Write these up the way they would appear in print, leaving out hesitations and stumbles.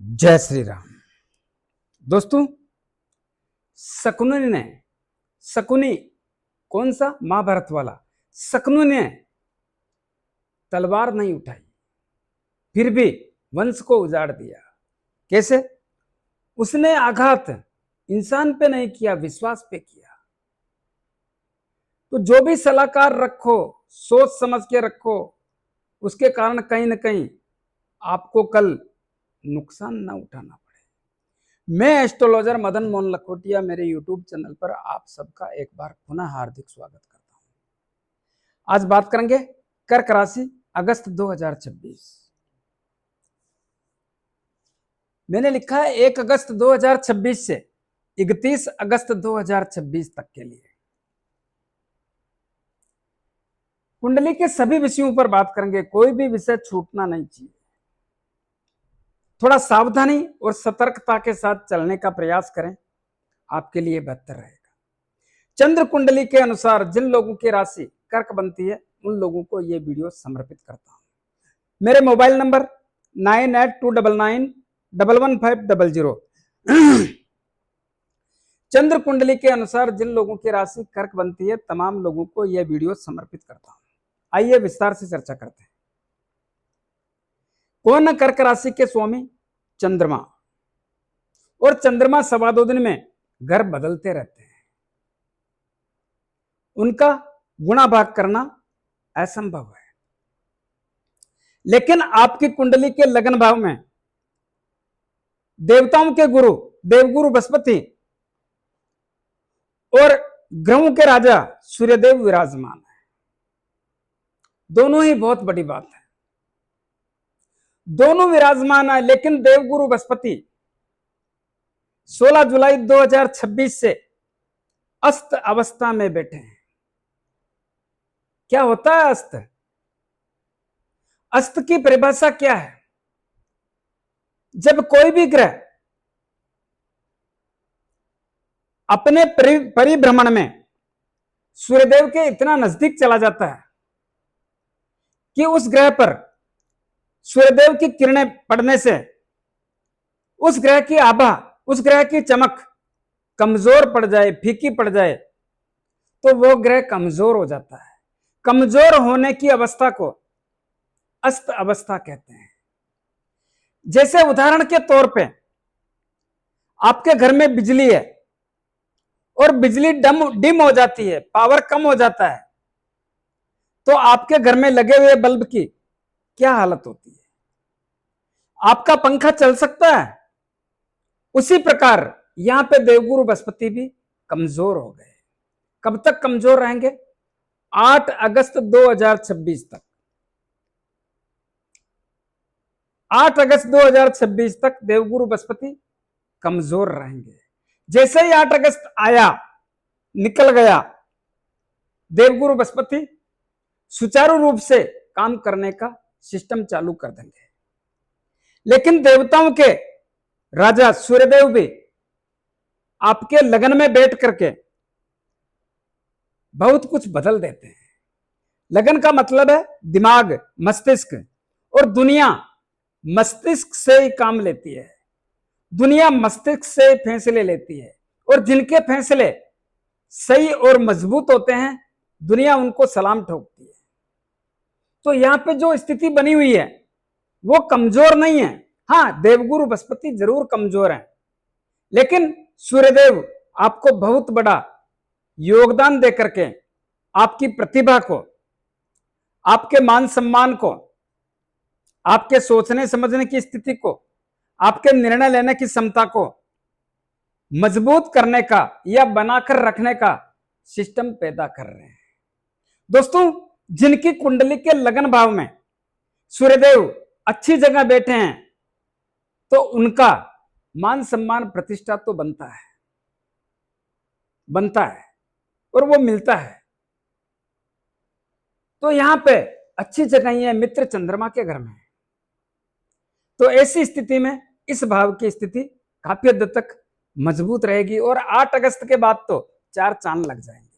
जय श्री राम। दोस्तों, शकुनी कौन सा? महाभारत वाला शकुनी ने तलवार नहीं उठाई, फिर भी वंश को उजाड़ दिया। कैसे? उसने आघात इंसान पे नहीं किया, विश्वास पे किया। तो जो भी सलाहकार रखो, सोच समझ के रखो, उसके कारण कहीं ना कहीं आपको कल नुकसान ना उठाना पड़े। मैं एस्ट्रोलॉजर मदन मोहन लखोटिया, मेरे यूट्यूब चैनल पर आप सबका एक बार पुनः हार्दिक स्वागत करता हूं। आज बात करेंगे कर्क राशि, अगस्त 2026। मैंने लिखा है 1 अगस्त 2026 से 31 अगस्त 2026 तक के लिए कुंडली के सभी विषयों पर बात करेंगे। कोई भी विषय छूटना नहीं चाहिए। थोड़ा सावधानी और सतर्कता के साथ चलने का प्रयास करें, आपके लिए बेहतर रहेगा। चंद्र कुंडली के अनुसार जिन लोगों की राशि कर्क बनती है, उन लोगों को यह वीडियो समर्पित करता हूं। मेरे मोबाइल नंबर 9829911500। चंद्र कुंडली के अनुसार जिन लोगों की राशि कर्क बनती है, तमाम लोगों को यह वीडियो समर्पित करता हूं। आइए विस्तार से चर्चा करते हैं। कौन है कर्क राशि के स्वामी? चंद्रमा। और चंद्रमा 2.25 दिन में घर बदलते रहते हैं। उनका गुणा भाग करना असंभव है। लेकिन आपकी कुंडली के लग्न भाव में देवताओं के गुरु देवगुरु बृहस्पति और ग्रहों के राजा सूर्यदेव विराजमान है। दोनों ही बहुत बड़ी बात है। दोनों विराजमान है, लेकिन देवगुरु बृहस्पति 16 जुलाई 2026 से अस्त अवस्था में बैठे हैं। क्या होता है अस्त? अस्त की परिभाषा क्या है? जब कोई भी ग्रह अपने परिभ्रमण में सूर्यदेव के इतना नजदीक चला जाता है कि उस ग्रह पर सूर्यदेव की किरणें पड़ने से उस ग्रह की आभा, उस ग्रह की चमक कमजोर पड़ जाए, फीकी पड़ जाए, तो वो ग्रह कमजोर हो जाता है। कमजोर होने की अवस्था को अस्त अवस्था कहते हैं। जैसे उदाहरण के तौर पे आपके घर में बिजली है और बिजली डिम हो जाती है, पावर कम हो जाता है, तो आपके घर में लगे हुए बल्ब की क्या हालत होती है? आपका पंखा चल सकता है? उसी प्रकार यहां पे देवगुरु बृहस्पति भी कमजोर हो गए। कब तक कमजोर रहेंगे? 8 अगस्त 2026 तक। 8 अगस्त 2026 तक देवगुरु बृहस्पति कमजोर रहेंगे। जैसे ही 8 अगस्त आया, निकल गया, देवगुरु बृहस्पति सुचारू रूप से काम करने का सिस्टम चालू कर देंगे। लेकिन देवताओं के राजा सूर्यदेव भी आपके लगन में बैठ करके बहुत कुछ बदल देते हैं। लगन का मतलब है दिमाग, मस्तिष्क, और दुनिया मस्तिष्क से ही काम लेती है। दुनिया मस्तिष्क से फैसले लेती है, और जिनके फैसले सही और मजबूत होते हैं, दुनिया उनको सलाम ठोकती है। तो यहां पे जो स्थिति बनी हुई है वो कमजोर नहीं है। हाँ, देवगुरु बृहस्पति जरूर कमजोर है, लेकिन सूर्यदेव आपको बहुत बड़ा योगदान देकर के आपकी प्रतिभा को, आपके मान सम्मान को, आपके सोचने समझने की स्थिति को, आपके निर्णय लेने की क्षमता को मजबूत करने का या बनाकर रखने का सिस्टम पैदा कर रहे हैं। दोस्तों, जिनकी कुंडली के लगन भाव में सूर्यदेव अच्छी जगह बैठे हैं, तो उनका मान सम्मान प्रतिष्ठा तो बनता है और वो मिलता है। तो यहां पे अच्छी जगह ही है, मित्र चंद्रमा के घर में। तो ऐसी स्थिति में इस भाव की स्थिति काफी हद तक मजबूत रहेगी, और 8 अगस्त के बाद तो 4 चांद लग जाएंगे।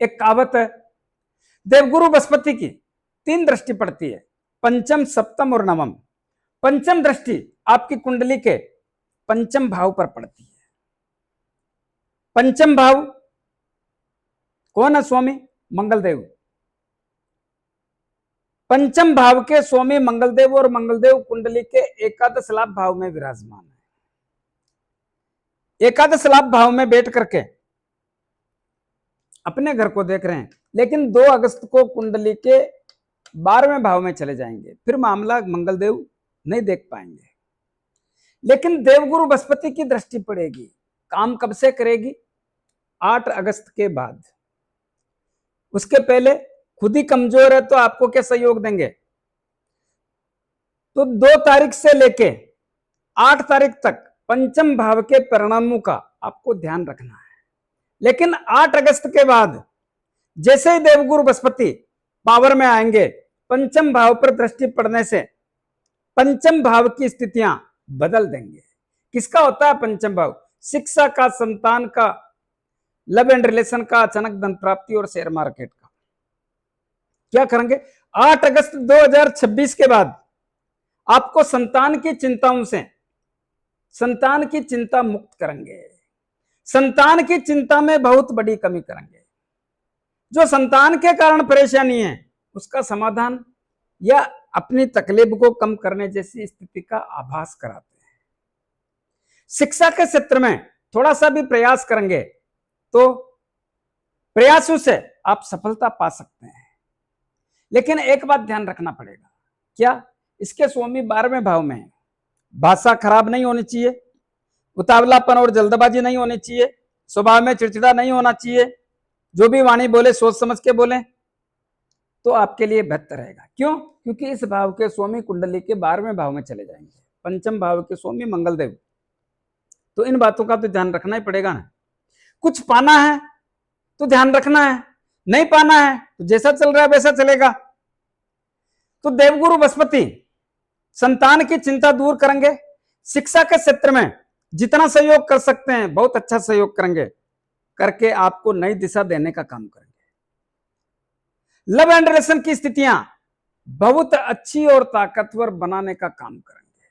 एक कहावत है, देवगुरु बृहस्पति की 3 दृष्टि पड़ती है, पंचम, सप्तम और नवम। पंचम दृष्टि आपकी कुंडली के पंचम भाव पर पड़ती है। पंचम भाव कौन है? स्वामी मंगलदेव। पंचम भाव के स्वामी मंगलदेव और मंगलदेव कुंडली के एकादश लाभ भाव में विराजमान है। एकादश लाभ भाव में बैठ करके अपने घर को देख रहे हैं, लेकिन 2 अगस्त को कुंडली के 12वें भाव में चले जाएंगे, फिर मामला मंगलदेव नहीं देख पाएंगे। लेकिन देवगुरु बृहस्पति की दृष्टि पड़ेगी। काम कब से करेगी? 8 अगस्त के बाद। उसके पहले खुद ही कमजोर है तो आपको क्या सहयोग देंगे? तो 2 तारीख से लेके 8 तारीख तक पंचम भाव के परिणामों का आपको ध्यान रखना है। लेकिन 8 अगस्त के बाद जैसे ही देवगुरु बृहस्पति पावर में आएंगे, पंचम भाव पर दृष्टि पड़ने से पंचम भाव की स्थितियां बदल देंगे। किसका होता है पंचम भाव? शिक्षा का, संतान का, लव एंड रिलेशन का, अचानक धन प्राप्ति और शेयर मार्केट का। क्या करेंगे? 8 अगस्त 2026 के बाद आपको संतान की चिंताओं से, संतान की चिंता मुक्त करेंगे। संतान की चिंता में बहुत बड़ी कमी करेंगे। जो संतान के कारण परेशानी है उसका समाधान या अपनी तकलीफ को कम करने जैसी स्थिति का आभास कराते हैं। शिक्षा के क्षेत्र में थोड़ा सा भी प्रयास करेंगे तो प्रयासों से आप सफलता पा सकते हैं। लेकिन एक बात ध्यान रखना पड़ेगा। क्या? इसके स्वामी 12वें भाव में है। भाषा खराब नहीं होनी चाहिए, उतावलापन और जल्दबाजी नहीं होनी चाहिए, स्वभाव में चिड़चिड़ा नहीं होना चाहिए, जो भी वाणी बोले सोच समझ के बोले तो आपके लिए बेहतर रहेगा। क्यों? क्योंकि इस भाव के स्वामी कुंडली के 12वें भाव में चले जाएंगे, पंचम भाव के स्वामी मंगलदेव। तो इन बातों का तो ध्यान रखना ही पड़ेगा ना। कुछ पाना है तो ध्यान रखना है, नहीं पाना है तो जैसा चल रहा है वैसा चलेगा। तो देवगुरु बृहस्पति संतान की चिंता दूर करेंगे। शिक्षा के क्षेत्र में जितना सहयोग कर सकते हैं बहुत अच्छा सहयोग करेंगे, करके आपको नई दिशा देने का काम करेंगे। लव एंड रिलेशन की स्थितियां बहुत अच्छी और ताकतवर बनाने का काम करेंगे।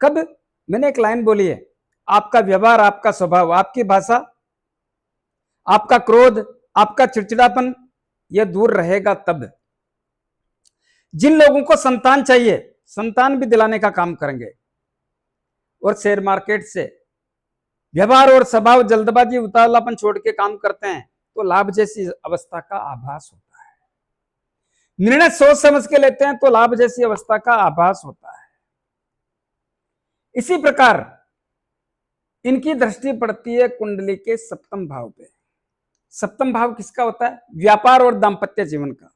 कब? मैंने एक लाइन बोली है, आपका व्यवहार, आपका स्वभाव, आपकी भाषा, आपका क्रोध, आपका चिड़चिड़ापन यह दूर रहेगा तब। जिन लोगों को संतान चाहिए संतान भी दिलाने का काम करेंगे। और शेयर मार्केट से व्यवहार और स्वभाव, जल्दबाजी उतावलापन छोड़ के काम करते हैं तो लाभ जैसी अवस्था का आभास होता है। निर्णय सोच समझ के लेते हैं तो लाभ जैसी अवस्था का आभास होता है। इसी प्रकार इनकी दृष्टि पड़ती है कुंडली के 7वें भाव पे। 7वां भाव किसका होता है? व्यापार और दाम्पत्य जीवन का।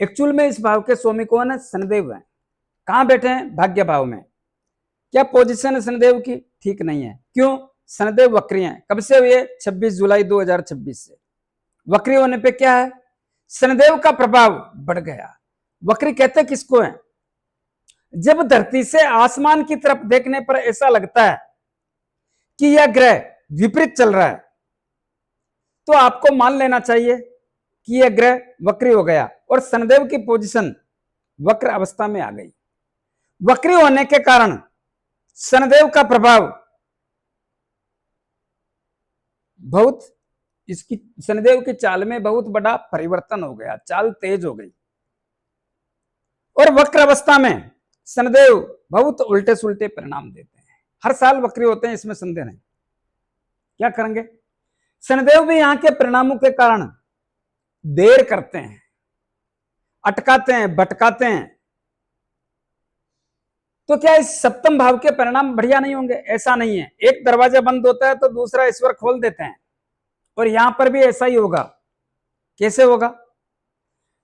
एक्चुअल में इस भाव के स्वामी कौन है? शनिदेव है। कहां बैठे हैं? भाग्य भाव में। क्या पोजीशन है शनिदेव की? ठीक नहीं है। क्यों? शनिदेव वक्री हैं। कब से हुए? 26 जुलाई 2026 से। वक्री होने पे क्या है? शनिदेव का प्रभाव बढ़ गया। वक्री कहते किसको है? जब धरती से आसमान की तरफ देखने पर ऐसा लगता है कि यह ग्रह विपरीत चल रहा है तो आपको मान लेना चाहिए कि यह ग्रह वक्री हो गया और शनिदेव की पोजीशन वक्र अवस्था में आ गई। वक्री होने के कारण शनिदेव का प्रभाव बहुत, इसकी शनिदेव की चाल में बहुत बड़ा परिवर्तन हो गया, चाल तेज हो गई। और वक्र अवस्था में शनिदेव बहुत उल्टे सुलटे परिणाम देते हैं। हर साल वक्री होते हैं, इसमें संदेह नहीं। क्या करेंगे? शनिदेव भी यहां के परिणामों के कारण देर करते हैं, अटकाते हैं, भटकाते हैं। तो क्या इस 7वें भाव के परिणाम बढ़िया नहीं होंगे? ऐसा नहीं है। एक दरवाजा बंद होता है तो दूसरा ईश्वर खोल देते हैं, और यहां पर भी ऐसा ही होगा। कैसे होगा?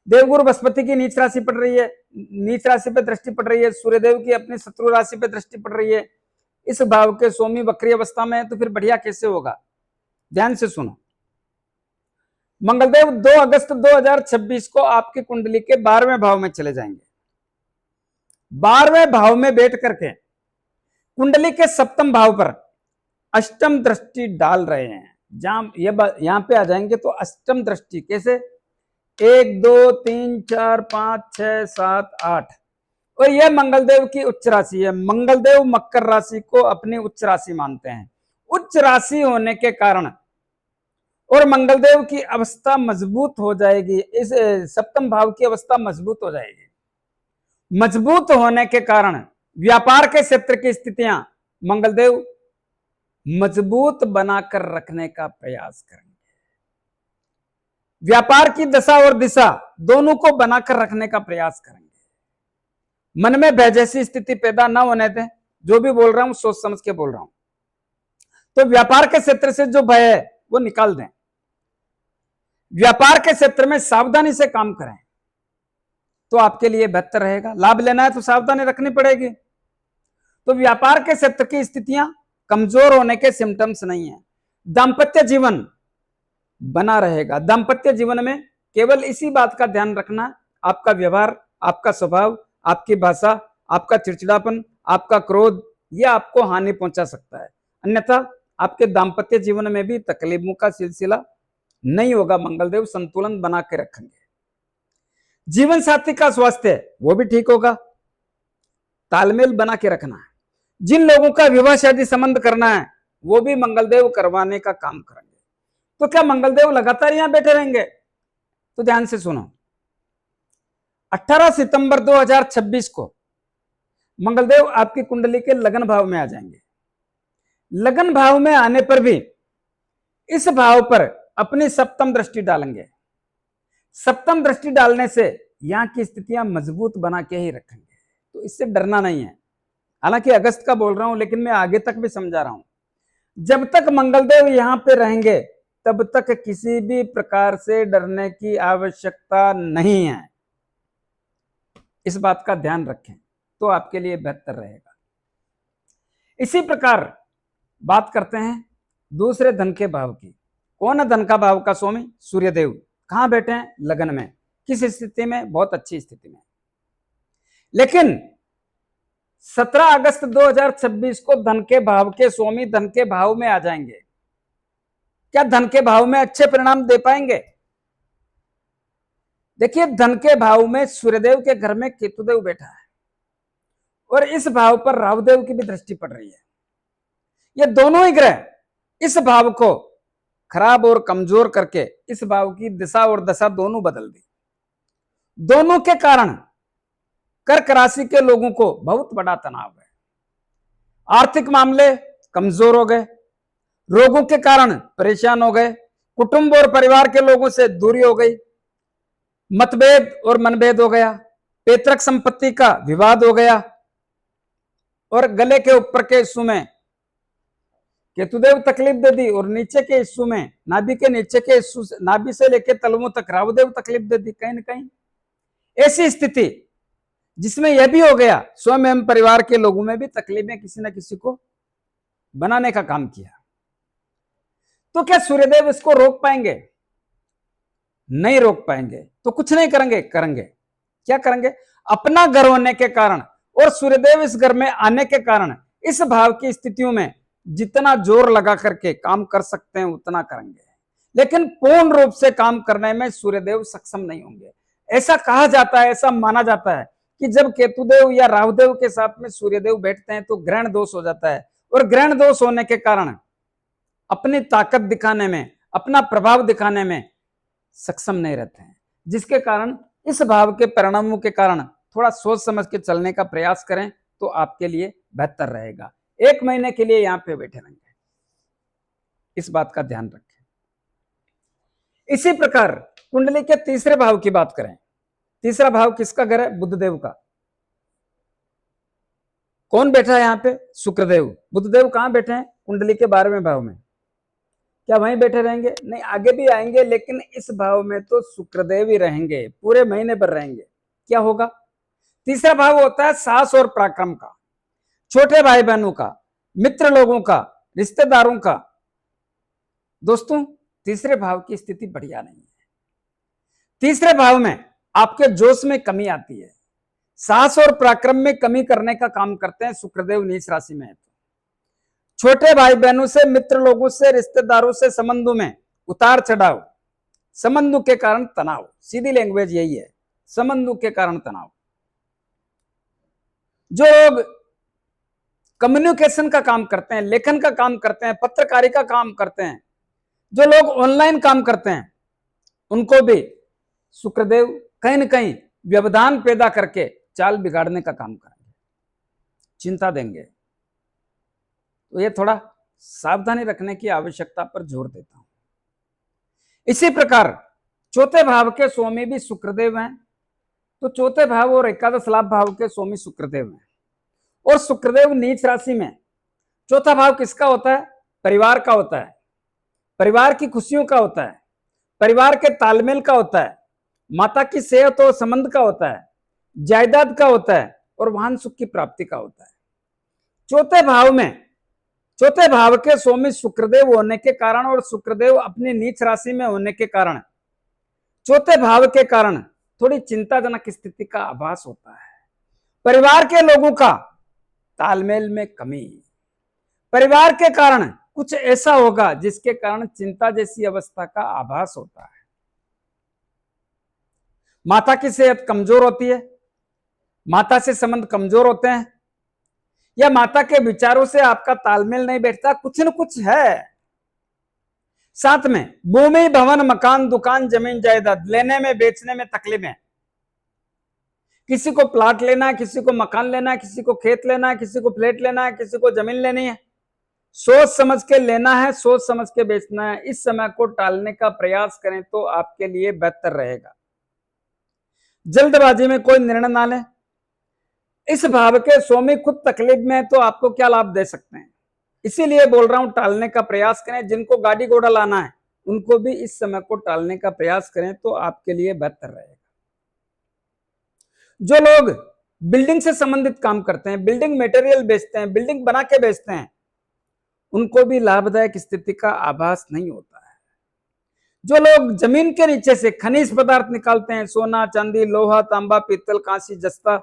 देवगुरु बृहस्पति की नीच राशि पड़ रही है, नीच राशि पे दृष्टि पड़ रही है, सूर्यदेव की अपनी शत्रु राशि पे दृष्टि पड़ रही है, इस भाव के स्वामी वक्री अवस्था में है, तो फिर बढ़िया कैसे होगा? ध्यान से सुनो। मंगलदेव 2 अगस्त 2026 को आपकी कुंडली के 12वें भाव में चले जाएंगे। 12वें भाव में बैठ करके कुंडली के 7वें भाव पर अष्टम दृष्टि डाल रहे हैं। जहां यहां पे आ जाएंगे तो अष्टम दृष्टि कैसे? 1 2 3 4 5 6 7 8 और यह मंगलदेव की उच्च राशि है। मंगलदेव मकर राशि को अपनी उच्च राशि मानते हैं। उच्च राशि होने के कारण और मंगलदेव की अवस्था मजबूत हो जाएगी, इस सप्तम भाव की अवस्था मजबूत हो जाएगी। मजबूत होने के कारण व्यापार के क्षेत्र की स्थितियां मंगलदेव मजबूत बनाकर रखने का प्रयास करेंगे। व्यापार की दशा और दिशा दोनों को बनाकर रखने का प्रयास करेंगे। मन में भय जैसी स्थिति पैदा ना होने दें। जो भी बोल रहा हूं सोच समझ के बोल रहा हूं। तो व्यापार के क्षेत्र से जो भय है वो निकाल दें। व्यापार के क्षेत्र में सावधानी से काम करें तो आपके लिए बेहतर रहेगा। लाभ लेना है तो सावधानी रखनी पड़ेगी। तो व्यापार के क्षेत्र की स्थितियां कमजोर होने के सिम्टम्स नहीं है। दाम्पत्य जीवन बना रहेगा। दाम्पत्य जीवन में केवल इसी बात का ध्यान रखना, आपका व्यवहार, आपका स्वभाव, आपकी भाषा, आपका चिड़चिड़ापन, आपका क्रोध, यह आपको हानि पहुंचा सकता है। अन्यथा आपके दाम्पत्य जीवन में भी तकलीफों का सिलसिला नहीं होगा। मंगलदेव संतुलन बना के रखेंगे। जीवन साथी का स्वास्थ्य वो भी ठीक होगा। तालमेल बना के रखना है। जिन लोगों का विवाह शादी संबंध करना है वो भी मंगलदेव करवाने का काम करेंगे। तो क्या मंगलदेव लगातार यहां बैठे रहेंगे? तो ध्यान से सुनो। 18 सितंबर 2026 को मंगलदेव आपकी कुंडली के लगन भाव में आ जाएंगे। लगन भाव में आने पर भी इस भाव पर अपनी सप्तम दृष्टि डालेंगे। सप्तम दृष्टि डालने से यहां की स्थितियां मजबूत बना के ही रखेंगे। तो इससे डरना नहीं है। हालांकि अगस्त का बोल रहा हूं लेकिन मैं आगे तक भी समझा रहा हूं। जब तक मंगलदेव यहां पे रहेंगे तब तक किसी भी प्रकार से डरने की आवश्यकता नहीं है। इस बात का ध्यान रखें तो आपके लिए बेहतर रहेगा। इसी प्रकार बात करते हैं दूसरे धन के भाव की। कौन है धन का भाव का स्वामी? सूर्यदेव। कहां बैठे हैं? लगन में। किस स्थिति में? बहुत अच्छी स्थिति में। लेकिन 17 अगस्त 2026 को धन के भाव के स्वामी धन के भाव में आ जाएंगे। क्या धन के भाव में अच्छे परिणाम दे पाएंगे? देखिए, धन के भाव में सूर्यदेव के घर में केतुदेव बैठा है और इस भाव पर राहुदेव की भी दृष्टि पड़ रही है। ये दोनों ही ग्रह इस भाव को खराब और कमजोर करके इस भाव की दिशा और दशा दोनों बदल दी। दोनों के कारण कर्क राशि के लोगों को बहुत बड़ा तनाव है। आर्थिक मामले कमजोर हो गए। रोगों के कारण परेशान हो गए। कुटुंब और परिवार के लोगों से दूरी हो गई। मतभेद और मनभेद हो गया। पैतृक संपत्ति का विवाद हो गया। और गले के ऊपर के हिस्सों में केतुदेव तकलीफ दे दी और नीचे के हिस्सों में नाभि के नीचे के हिस्सों से नाभि से लेकर तलवों तक राहुदेव तकलीफ दे दी। कहीं ना कहीं ऐसी स्थिति जिसमें यह भी हो गया स्वयं एवं परिवार के लोगों में भी तकलीफें किसी न किसी को बनाने का काम किया। तो क्या सूर्यदेव इसको रोक पाएंगे? नहीं रोक पाएंगे। तो कुछ नहीं करेंगे। करेंगे क्या करेंगे? अपना घर होने के कारण और सूर्यदेव इस घर में आने के कारण इस भाव की स्थितियों में जितना जोर लगा करके काम कर सकते हैं उतना करेंगे। लेकिन पूर्ण रूप से काम करने में सूर्यदेव सक्षम नहीं होंगे। ऐसा कहा जाता है, ऐसा माना जाता है कि जब केतुदेव या राहुदेव के साथ में सूर्यदेव बैठते हैं तो ग्रहण दोष हो जाता है और ग्रहण दोष होने के कारण अपनी ताकत दिखाने में, अपना प्रभाव दिखाने में सक्षम नहीं रहते हैं। जिसके कारण इस भाव के परिणामों के कारण थोड़ा सोच समझ के चलने का प्रयास करें तो आपके लिए बेहतर रहेगा। 1 महीने के लिए यहां पे बैठे रहेंगे, इस बात का ध्यान रखें। इसी प्रकार कुंडली के तीसरे भाव की बात करें। तीसरा भाव किसका घर है? बुधदेव का। कौन बैठा है यहां पे? शुक्रदेव। बुधदेव कहां बैठे हैं? कुंडली के 12वें भाव में। क्या वहीं बैठे रहेंगे? नहीं, आगे भी आएंगे लेकिन इस भाव में तो शुक्रदेव ही रहेंगे, पूरे महीने भर रहेंगे। क्या होगा? तीसरा भाव होता है साहस और पराक्रम का, छोटे भाई बहनों का, मित्र लोगों का, रिश्तेदारों का। दोस्तों, तीसरे भाव की स्थिति बढ़िया नहीं है। तीसरे भाव में आपके जोश में कमी आती है। साहस और पराक्रम में कमी करने का काम करते हैं शुक्रदेव नीच राशि में है। छोटे भाई बहनों से, मित्र लोगों से, रिश्तेदारों से संबंधों में उतार चढ़ाव, संबंधों के कारण तनाव। सीधी लैंग्वेज यही है, संबंधों के कारण तनाव। जो लोग कम्युनिकेशन का काम करते हैं, लेखन का काम करते हैं, पत्रकारी का काम करते हैं, जो लोग ऑनलाइन काम करते हैं, उनको भी शुक्रदेव कहीं ना कहीं व्यवधान पैदा करके चाल बिगाड़ने का काम करेंगे, चिंता देंगे। तो ये थोड़ा सावधानी रखने की आवश्यकता पर जोर देता हूं। इसी प्रकार चौथे भाव के स्वामी भी शुक्रदेव हैं, तो चौथे भाव और एकादश लाभ भाव के स्वामी शुक्रदेव हैं। और शुक्रदेव नीच राशि में, चौथा भाव किसका होता है? परिवार का होता है, परिवार की खुशियों का होता है, परिवार के तालमेल का होता है, माता की सेहत और संबंध का होता है, जायदाद का होता है और वाहन सुख की प्राप्ति का होता है। चौथे भाव में, चौथे भाव के स्वामी शुक्रदेव होने के कारण और शुक्रदेव अपनी नीच राशि में होने के कारण, चौथे भाव के कारण थोड़ी चिंताजनक स्थिति का आभास होता है। परिवार के लोगों का तालमेल में कमी, परिवार के कारण कुछ ऐसा होगा जिसके कारण चिंता जैसी अवस्था का आभास होता है। माता की सेहत कमजोर होती है, माता से संबंध कमजोर होते हैं, या माता के विचारों से आपका तालमेल नहीं बैठता, कुछ न कुछ है। साथ में भूमि, भवन, मकान, दुकान, जमीन जायदाद लेने में बेचने में तकलीफ है। किसी को प्लाट लेना है, किसी को मकान लेना है, किसी को खेत लेना है, किसी को फ्लैट लेना है, किसी को जमीन लेनी है। सोच समझ के लेना है, सोच समझ के बेचना है। इस समय को टालने का प्रयास करें तो आपके लिए बेहतर रहेगा। जल्दबाजी में कोई निर्णय ना लें। इस भाव के स्वामी खुद तकलीफ में है तो आपको क्या लाभ दे सकते हैं, इसीलिए बोल रहा हूं टालने का प्रयास करें। जिनको गाड़ी घोड़ा लाना है उनको भी इस समय को टालने का प्रयास करें तो आपके लिए बेहतर रहेगा। जो लोग बिल्डिंग से संबंधित काम करते हैं, बिल्डिंग मटेरियल बेचते हैं, बिल्डिंग बना के बेचते हैं, उनको भी लाभदायक स्थिति का आभास नहीं होता है। जो लोग जमीन के नीचे से खनिज पदार्थ निकालते हैं, सोना, चांदी, लोहा, तांबा, पीतल, कांसी, जस्ता,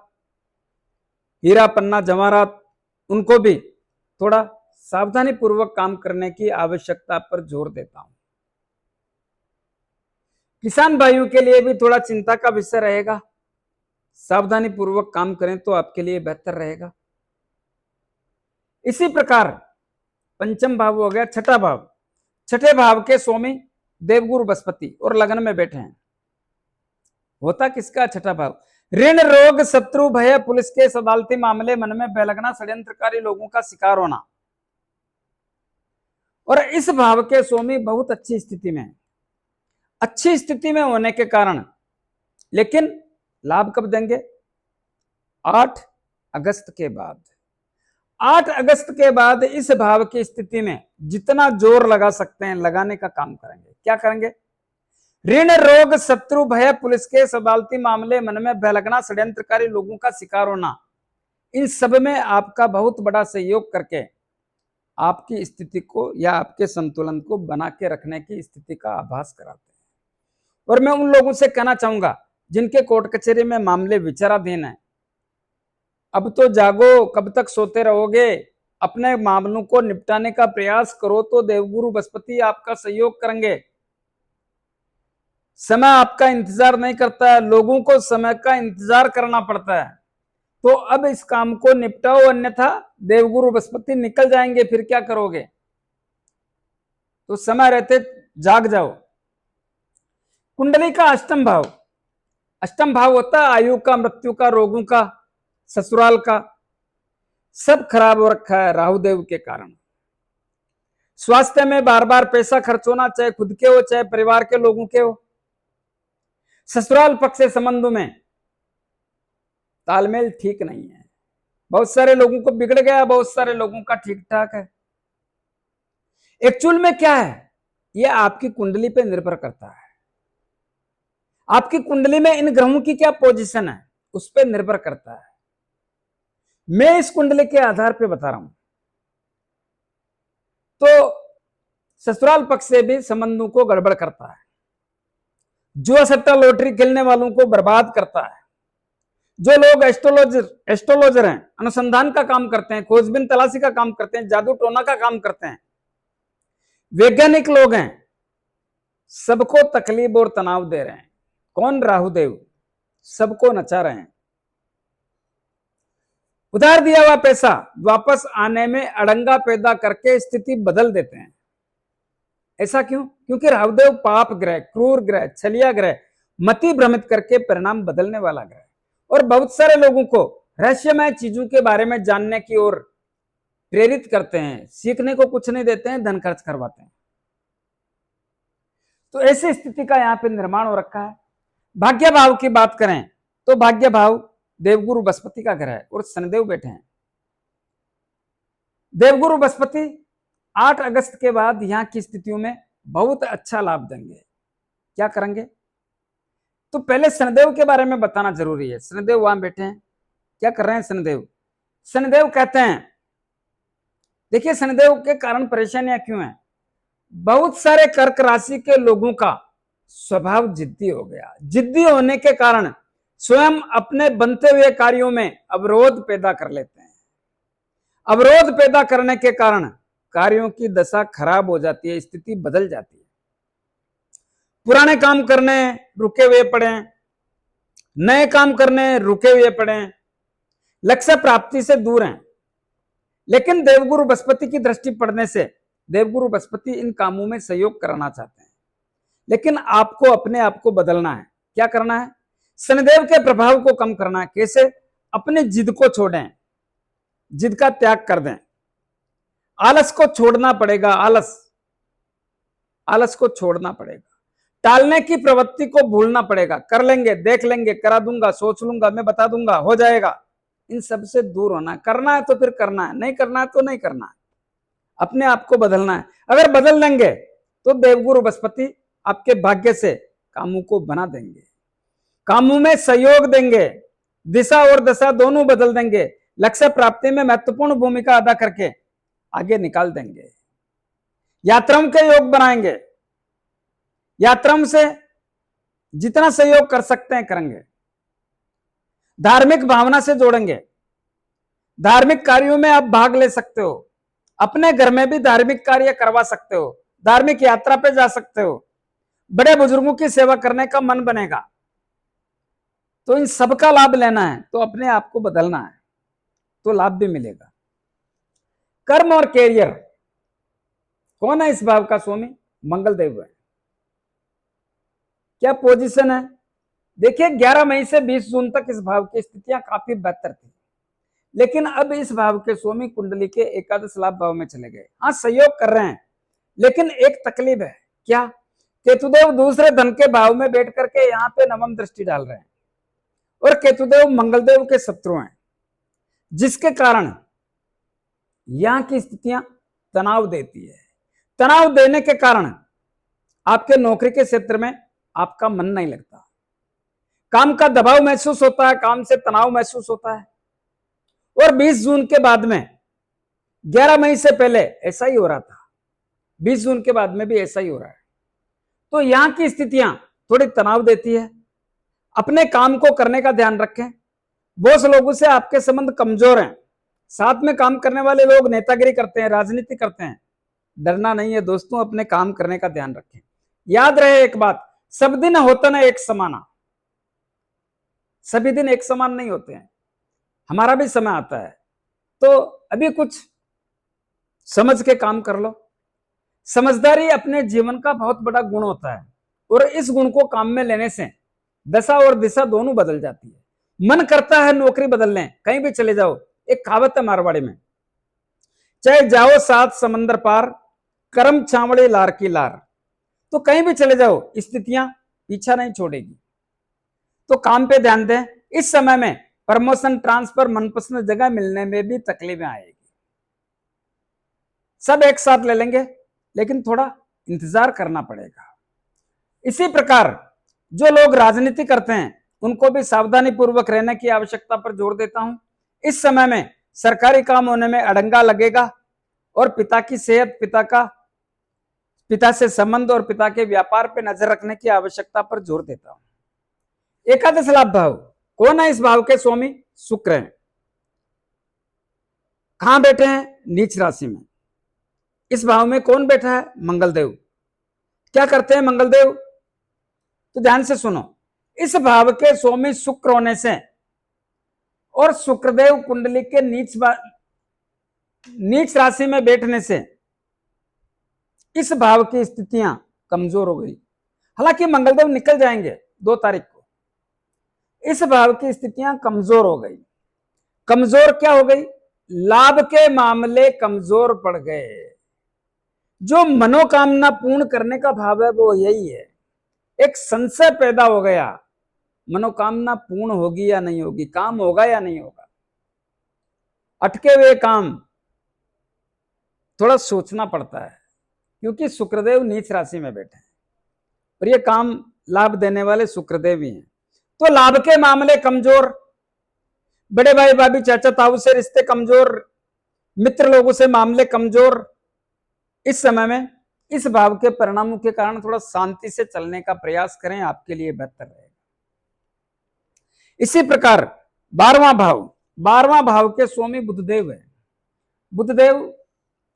हीरा, पन्ना, जवाहरात, उनको भी थोड़ा सावधानी पूर्वक काम करने की आवश्यकता पर जोर देता हूं। किसान भाइयों के लिए भी थोड़ा चिंता का विषय रहेगा। सावधानी पूर्वक काम करें तो आपके लिए बेहतर रहेगा। इसी प्रकार पंचम भाव हो गया, छठा भाव। छठे भाव के स्वामी देवगुरु बृहस्पति और लग्न में बैठे हैं। होता किसका छठा भाव? ऋण, रोग, शत्रु, भय, पुलिस केस, अदालती मामले, मन में बेलगना, षड्यंत्रकारी लोगों का शिकार होना। और इस भाव के स्वामी बहुत अच्छी स्थिति में, अच्छी स्थिति में होने के कारण, लेकिन लाभ कब देंगे? 8 अगस्त के बाद। 8 अगस्त के बाद इस भाव की स्थिति में जितना जोर लगा सकते हैं लगाने का काम करेंगे। क्या करेंगे? ऋण, रोग, शत्रु, भय, पुलिस केस, अदालती मामले, मन में भय लगना, षड्यंत्रकारी लोगों का शिकार होना, इन सब में आपका बहुत बड़ा सहयोग करके आपकी स्थिति को या आपके संतुलन को बना के रखने की स्थिति का आभास कराते हैं। और मैं उन लोगों से कहना चाहूंगा जिनके कोर्ट कचहरी में मामले विचाराधीन है, अब तो जागो, कब तक सोते रहोगे? अपने मामलों को निपटाने का प्रयास करो तो देवगुरु बृहस्पति आपका सहयोग करेंगे। समय आपका इंतजार नहीं करता है, लोगों को समय का इंतजार करना पड़ता है। तो अब इस काम को निपटाओ, अन्यथा देवगुरु बृहस्पति निकल जाएंगे, फिर क्या करोगे? तो समय रहते जाग जाओ। कुंडली का अष्टम भाव, अष्टम भाव होता है आयु का, मृत्यु का, रोगों का, ससुराल का, सब खराब हो रखा है राहुदेव के कारण। स्वास्थ्य में बार बार पैसा खर्च होना, चाहे खुद के हो चाहे परिवार के लोगों के हो। ससुराल पक्ष से संबंधों में तालमेल ठीक नहीं है, बहुत सारे लोगों को बिगड़ गया, बहुत सारे लोगों का ठीक ठाक है। एक्चुअल में क्या है, यह आपकी कुंडली पे निर्भर करता है। आपकी कुंडली में इन ग्रहों की क्या पोजीशन है उस पर निर्भर करता है। मैं इस कुंडली के आधार पे बता रहा हूं। तो ससुराल पक्ष से भी संबंधों को गड़बड़ करता है, जुआ सट्टा लॉटरी खेलने वालों को बर्बाद करता है। जो लोग एस्ट्रोलॉजर हैं, अनुसंधान का काम करते हैं, खोजबीन तलाशी का काम करते हैं, जादू टोना का काम करते हैं, वैज्ञानिक लोग हैं, सबको तकलीफ और तनाव दे रहे हैं। कौन? राहुदेव सबको नचा रहे हैं। उधार दिया हुआ पैसा वापस आने में अड़ंगा पैदा करके स्थिति बदल देते हैं। ऐसा क्यों? क्योंकि राहुदेव पाप ग्रह, क्रूर ग्रह, छलिया ग्रह, मति भ्रमित करके परिणाम बदलने वाला ग्रह, और बहुत सारे लोगों को रहस्यमय चीजों के बारे में जानने की ओर प्रेरित करते हैं, सीखने को कुछ नहीं देते हैं, धन खर्च करवाते हैं। तो ऐसी स्थिति का यहाँ पे निर्माण हो रखा है। भाग्य भाव की बात करें तो भाग्य भाव देवगुरु बृहस्पति का ग्रह है और शनिदेव बैठे हैं। देवगुरु बृहस्पति 8 अगस्त के बाद यहाँ की स्थितियों में बहुत अच्छा लाभ देंगे। क्या करेंगे? तो पहले शनिदेव के बारे में बताना जरूरी है। शनिदेव वहां बैठे हैं, क्या कर रहे हैं शनिदेव? शनिदेव कहते हैं, देखिए शनिदेव के कारण परेशानियां क्यों हैं? बहुत सारे कर्क राशि के लोगों का स्वभाव जिद्दी हो गया। जिद्दी होने के कारण स्वयं अपने बनते हुए कार्यों में अवरोध पैदा कर लेते हैं। अवरोध पैदा करने के कारण कार्यों की दशा खराब हो जाती है, स्थिति बदल जाती है। पुराने काम करने रुके हुए पड़े, नए काम करने रुके हुए पड़े, लक्ष्य प्राप्ति से दूर हैं। लेकिन देवगुरु बृहस्पति की दृष्टि पड़ने से देवगुरु बृहस्पति इन कामों में सहयोग कराना चाहते हैं। लेकिन आपको अपने आप को बदलना है। क्या करना है? शनिदेव के प्रभाव को कम करना है। कैसे? अपनी जिद को छोड़ें, जिद का त्याग कर दें, आलस को छोड़ना पड़ेगा। आलस को छोड़ना पड़ेगा, टालने की प्रवृत्ति को भूलना पड़ेगा। कर लेंगे, देख लेंगे, करा दूंगा, सोच लूंगा, मैं बता दूंगा, हो जाएगा, इन सब से दूर होना। करना है तो फिर करना है, नहीं करना है तो नहीं करना है। अपने आप को बदलना है। अगर बदल लेंगे तो देवगुरु बृहस्पति आपके भाग्य से कामों को बना देंगे, कामों में सहयोग देंगे, दिशा और दशा दोनों बदल देंगे, लक्ष्य प्राप्ति में महत्वपूर्ण भूमिका अदा करके आगे निकाल देंगे। यात्राओं के योग बनाएंगे, यात्राओं से जितना सहयोग कर सकते हैं करेंगे। धार्मिक भावना से जोड़ेंगे, धार्मिक कार्यों में आप भाग ले सकते हो, अपने घर में भी धार्मिक कार्य करवा सकते हो, धार्मिक यात्रा पे जा सकते हो, बड़े बुजुर्गों की सेवा करने का मन बनेगा। तो इन सबका लाभ लेना है तो अपने आप को बदलना है, तो लाभ भी मिलेगा। कर्म और कैरियर, कौन है इस भाव का स्वामी? मंगल देव है। क्या पोजीशन है? देखिए 11 मई से 20 जून तक इस भाव की स्थितियां काफी बेहतर थी, लेकिन अब इस भाव के स्वामी कुंडली के एकादश लाभ भाव में चले गए। हाँ, सहयोग कर रहे हैं, लेकिन एक तकलीफ है। क्या? केतुदेव दूसरे धन के भाव में बैठ करके यहाँ पे नवम दृष्टि डाल रहे हैं, और केतुदेव मंगलदेव के शत्रु हैं, जिसके कारण यहां की स्थितियां तनाव देती है। तनाव देने के कारण आपके नौकरी के क्षेत्र में आपका मन नहीं लगता, काम का दबाव महसूस होता है, काम से तनाव महसूस होता है। और 20 जून के बाद में, 11 मई से पहले ऐसा ही हो रहा था, 20 जून के बाद में भी ऐसा ही हो रहा है। तो यहां की स्थितियां थोड़ी तनाव देती है। अपने काम को करने का ध्यान रखें। बॉस लोगों से आपके संबंध कमजोर हैं, साथ में काम करने वाले लोग नेतागिरी करते हैं, राजनीति करते हैं, डरना नहीं है दोस्तों, अपने काम करने का ध्यान रखें। याद रहे एक बात, सब दिन होता ना एक समाना, सभी दिन एक समान नहीं होते हैं, हमारा भी समय आता है। तो अभी कुछ समझ के काम कर लो। समझदारी अपने जीवन का बहुत बड़ा गुण होता है, और इस गुण को काम में लेने से दशा और दिशा दोनों बदल जाती है। मन करता है नौकरी बदल लें, कहीं भी चले जाओ। एक कहावत है मारवाड़ी में, चाहे जाओ 7 समंदर पार, कर्म छावड़े लार की लार। तो कहीं भी चले जाओ, स्थितियां पीछा नहीं छोड़ेगी। तो काम पे ध्यान दें। इस समय में प्रमोशन, ट्रांसफर, मनपसंद जगह मिलने में भी तकलीफें आएगी। सब एक साथ ले लेंगे, लेकिन थोड़ा इंतजार करना पड़ेगा। इसी प्रकार जो लोग राजनीति करते हैं उनको भी सावधानी पूर्वक रहने की आवश्यकता पर जोर देता हूं। इस समय में सरकारी काम होने में अड़ंगा लगेगा, और पिता की सेहत, पिता से संबंध और पिता के व्यापार पर नजर रखने की आवश्यकता पर जोर देता हूं। एकादश लाभ भाव, कौन है इस भाव के स्वामी? शुक्र हैं। कहां बैठे हैं? नीच राशि में। इस भाव में कौन बैठा है? मंगलदेव। क्या करते हैं मंगलदेव? तो ध्यान से सुनो। इस भाव के स्वामी शुक्र होने से और शुक्रदेव कुंडली के नीच राशि में बैठने से इस भाव की स्थितियां कमजोर हो गई। हालांकि मंगलदेव निकल जाएंगे 2 तारीख को, इस भाव की स्थितियां कमजोर हो गई। कमजोर क्या हो गई? लाभ के मामले कमजोर पड़ गए। जो मनोकामना पूर्ण करने का भाव है वो यही है। एक संशय पैदा हो गया, मनोकामना पूर्ण होगी या नहीं होगी, काम होगा या नहीं होगा। अटके हुए काम थोड़ा सोचना पड़ता है, क्योंकि शुक्रदेव नीच राशि में बैठे हैं और ये काम लाभ देने वाले शुक्रदेव ही हैं। तो लाभ के मामले कमजोर, बड़े भाई भाभी चाचा ताऊ से रिश्ते कमजोर, मित्र लोगों से मामले कमजोर। इस समय में इस भाव के परिणामों के कारण थोड़ा शांति से चलने का प्रयास करें, आपके लिए बेहतर रहेगा। इसी प्रकार 12वां भाव के स्वामी बुधदेव है। बुधदेव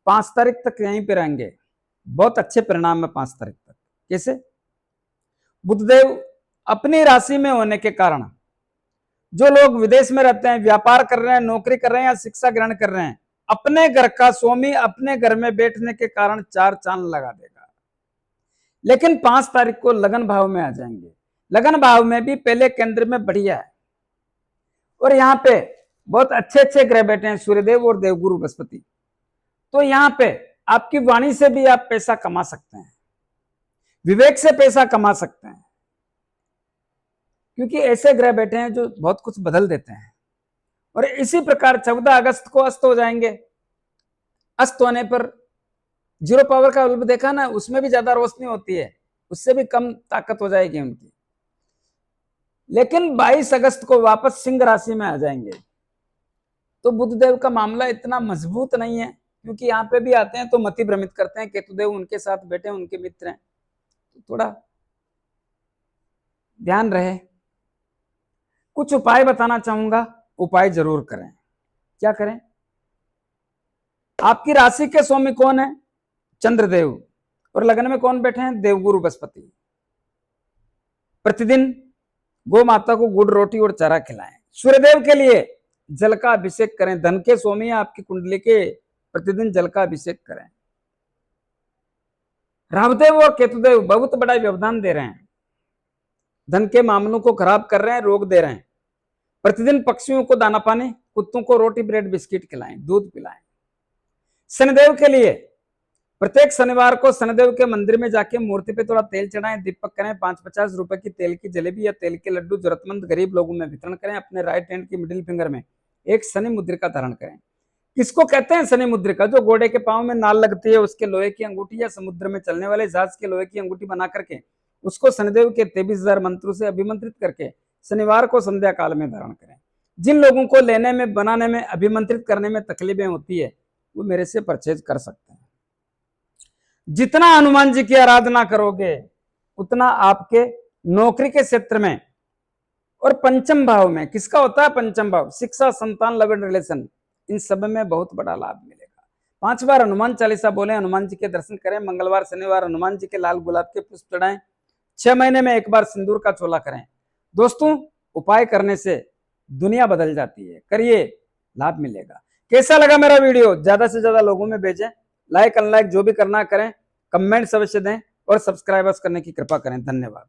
5 तारीख तक यहीं पे रहेंगे, बहुत अच्छे परिणाम है 5 तारीख तक। कैसे? बुधदेव अपनी राशि में होने के कारण जो लोग विदेश में रहते हैं, व्यापार कर रहे हैं, नौकरी कर रहे हैं या शिक्षा ग्रहण कर रहे हैं, अपने घर का स्वामी अपने घर में बैठने के कारण 4 चांद लगा देगा। लेकिन 5 तारीख को लगन भाव में आ जाएंगे। लगन भाव में भी पहले केंद्र में बढ़िया है और यहाँ पे बहुत अच्छे अच्छे ग्रह बैठे हैं, सूर्यदेव और देवगुरु बृहस्पति। तो यहाँ पे आपकी वाणी से भी आप पैसा कमा सकते हैं, विवेक से पैसा कमा सकते हैं, क्योंकि ऐसे ग्रह बैठे हैं जो बहुत कुछ बदल देते हैं। और इसी प्रकार 14 अगस्त को अस्त हो जाएंगे। अस्त होने पर 0 पावर का बल्ब देखा ना, उसमें भी ज्यादा रोशनी होती है, उससे भी कम ताकत हो जाएगी उनकी। लेकिन 22 अगस्त को वापस सिंह राशि में आ जाएंगे। तो बुधदेव का मामला इतना मजबूत नहीं है, क्योंकि यहाँ पे भी आते हैं तो मति भ्रमित करते हैं। केतुदेव उनके साथ बैठे, उनके मित्र हैं, तो थोड़ा ध्यान रहे। कुछ उपाय बताना चाहूंगा, उपाय जरूर करें। क्या करें? आपकी राशि के स्वामी कौन है? चंद्रदेव। और लगन में कौन बैठे हैं? देवगुरु बृहस्पति। प्रतिदिन गौ माता को गुड़ रोटी और चारा खिलाएं। सूर्यदेव के लिए जल का अभिषेक करें। धन के स्वामी आपकी कुंडली के, प्रतिदिन जल का अभिषेक करें। राहुदेव और केतुदेव बहुत बड़ा व्यवधान दे रहे हैं, धन के मामलों को खराब कर रहे हैं, रोग दे रहे हैं। प्रतिदिन पक्षियों को दाना पानी, कुत्तों को रोटी ब्रेड बिस्किट खिलाएं, दूध पिलाएं। शनिदेव के लिए प्रत्येक शनिवार को शनिदेव के मंदिर में जाके मूर्ति पे थोड़ा तेल चढ़ाएं, दीपक करें। 5-50 रुपए की तेल की जलेबी या तेल के लड्डू जरूरतमंद गरीब लोगों में वितरण करें। अपने राइट हैंड की मिडिल फिंगर में एक शनि मुद्रिका धारण करें। किसको कहते हैं शनि मुद्रिका? जो घोड़े के पांव में नाल लगती है उसके लोहे की अंगूठी, या समुद्र में चलने वाले जहाज के लोहे की अंगूठी बना करके उसको शनिदेव के 23,000 मंत्रों से अभिमंत्रित करके शनिवार को संध्या काल में धारण करें। जिन लोगों को लेने में, बनाने में, अभिमंत्रित करने में तकलीफें होती है, वो मेरे से परचेज कर सकते हैं। जितना हनुमान जी की आराधना करोगे उतना आपके नौकरी के क्षेत्र में और पंचम भाव में, किसका होता है पंचम भाव? शिक्षा, संतान, लव एंड रिलेशन, इन सब में बहुत बड़ा लाभ मिलेगा। 5 बार हनुमान चालीसा बोले, हनुमान जी के दर्शन करें। मंगलवार शनिवार हनुमान जी के लाल गुलाब के पुष्प चढ़ाएं। 6 महीने में 1 बार सिंदूर का चोला करें। दोस्तों, उपाय करने से दुनिया बदल जाती है, करिए, लाभ मिलेगा। कैसा लगा मेरा वीडियो? ज्यादा से ज्यादा लोगों में भेजें। लाइक अनलाइक जो भी करना करें, कमेंट्स अवश्य दें और सब्सक्राइबर्स करने की कृपा करें। धन्यवाद।